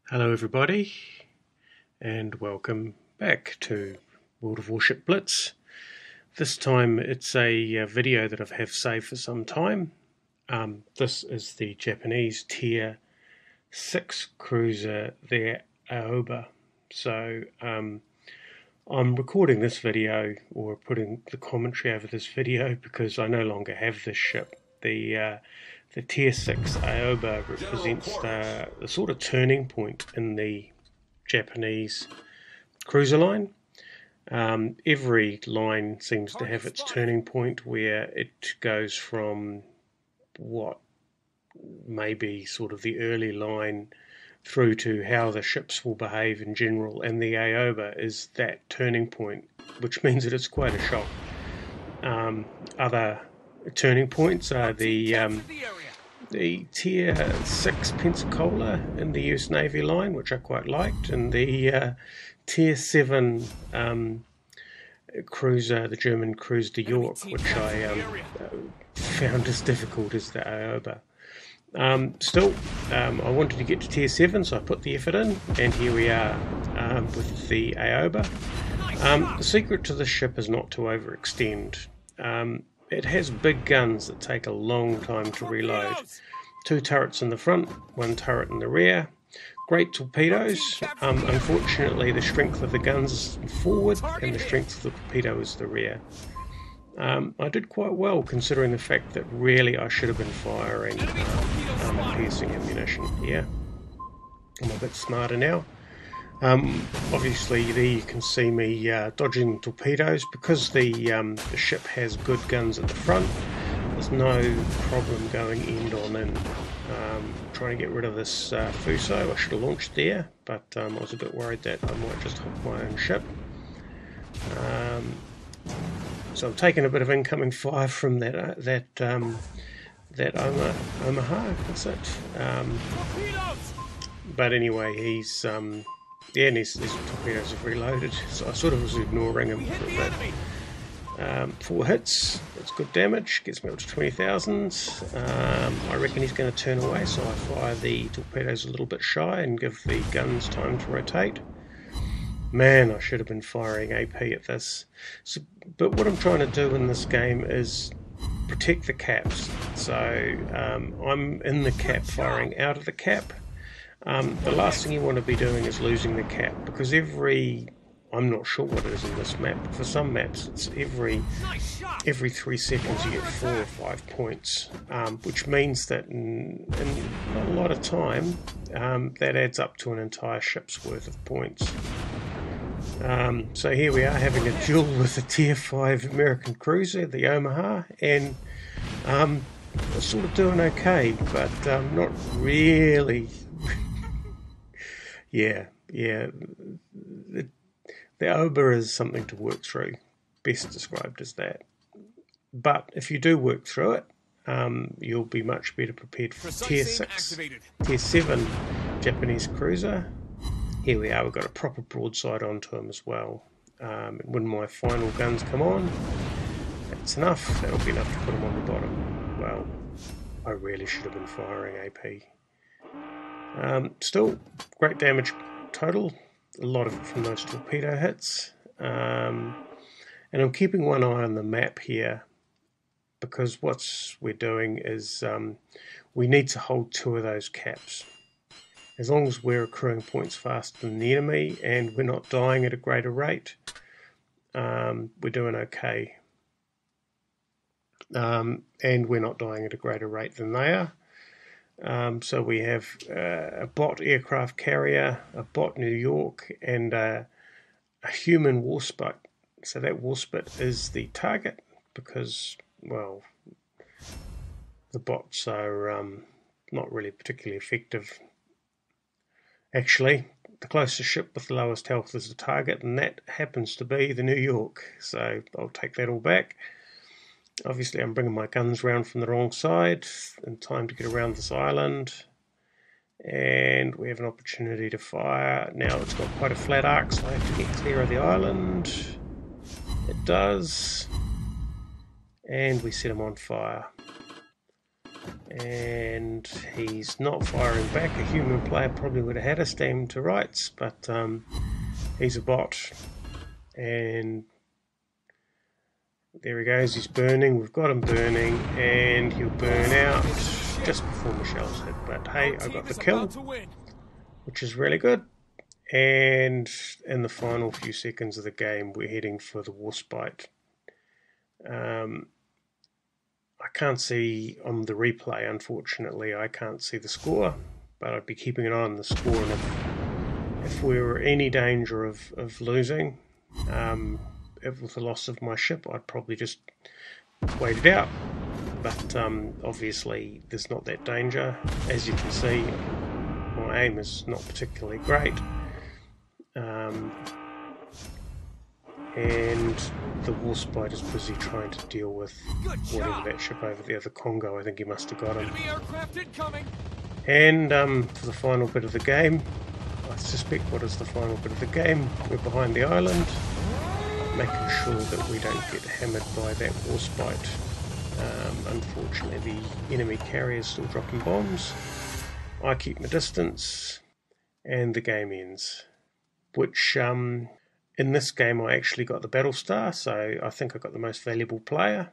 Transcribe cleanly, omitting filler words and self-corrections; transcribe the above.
Hello everybody, and welcome back to World of Warship Blitz. This time it's a video that I have saved for some time. This is the Japanese Tier 6 cruiser, their Aoba. So I'm recording this video, or putting the commentary over this video, because I no longer have this ship. The Tier 6 Aoba represents the sort of turning point in the Japanese cruiser line. Every line seems to have its turning point where it goes from what may be sort of the early line through to how the ships will behave in general, and the Aoba is that turning point, which means that it's quite a shock. Other turning points are the Tier 6 Pensacola in the US Navy line, which I quite liked, and the Tier 7 cruiser, the German cruiser de York, which I found as difficult as the Aoba. Still, I wanted to get to Tier 7, so I put the effort in, and here we are with the Aoba. The secret to this ship is not to overextend. It has big guns that take a long time to reload. 2 turrets in the front, 1 turret in the rear. Great torpedoes. Unfortunately, the strength of the guns is forward, and the strength of the torpedo is the rear. I did quite well, considering the fact that really I should have been firing piercing ammunition. Yeah, I'm a bit smarter now. Obviously there you can see me dodging torpedoes because the ship has good guns at the front. There's no problem going end on in. Trying to get rid of this Fuso. I should have launched there, but I was a bit worried that I might just hook my own ship. So I'm taking a bit of incoming fire from that Omaha. That's it. But anyway, he's yeah, and his torpedoes have reloaded, so I sort of was ignoring him for a bit. 4 hits, that's good damage, gets me up to 20,000. I reckon he's going to turn away, so I fire the torpedoes a little bit shy and give the guns time to rotate. Man, I should have been firing AP at this. So, but what I'm trying to do in this game is protect the caps. So I'm in the cap, firing out of the cap. The last thing you want to be doing is losing the cap, because I'm not sure what it is in this map, but for some maps it's every 3 seconds you get 4 or 5 points, which means that in not a lot of time that adds up to an entire ship's worth of points. So here we are having a duel with a Tier 5 American cruiser, the Omaha, and sort of doing okay, but not really. Yeah, the Aoba is something to work through, best described as that. But if you do work through it, you'll be much better prepared for Tier 6, Tier 7 Japanese cruiser. Here we are, we've got a proper broadside onto him as well. When my final guns come on, that's enough, that'll be enough to put him on the bottom. Well, I really should have been firing AP. Still, great damage total, a lot of it from those torpedo hits. And I'm keeping one eye on the map here, because what we're doing is we need to hold 2 of those caps. As long as we're accruing points faster than the enemy and we're not dying at a greater rate, we're doing okay. And we're not dying at a greater rate than they are. So we have a bot aircraft carrier, a bot New York, and a human warspite. So that warspite is the target, because, well, the bots are not really particularly effective. Actually, the closest ship with the lowest health is the target, and that happens to be the New York, so I'll take that all back. Obviously I'm bringing my guns round from the wrong side in time to get around this island, and we have an opportunity to fire. Now it's got quite a flat arc, so I have to get clear of the island. It does, and we set him on fire. and he's not firing back. A human player probably would have had us aimed to rights, but he's a bot, and there he goes, he's burning. We've got him burning, and he'll burn out just before Michelle's hit, but hey, I got the kill, which is really good. And in the final few seconds of the game, we're heading for the Warspite. I can't see on the replay, unfortunately, I can't see the score, but I'd be keeping an eye on the score, and if we were in any danger of losing, with the loss of my ship, I'd probably just wait it out. But obviously there's not that danger. As you can see, my aim is not particularly great. And the Warspite is busy trying to deal with whatever that ship over there, the Congo, I think he must have got him. And for the final bit of the game, I suspect what is the final bit of the game, we're behind the island, making sure that we don't get hammered by that Warspite. Unfortunately, the enemy carrier is still dropping bombs. I keep my distance, and the game ends. Which, in this game, I actually got the battle star, so I think I got the most valuable player.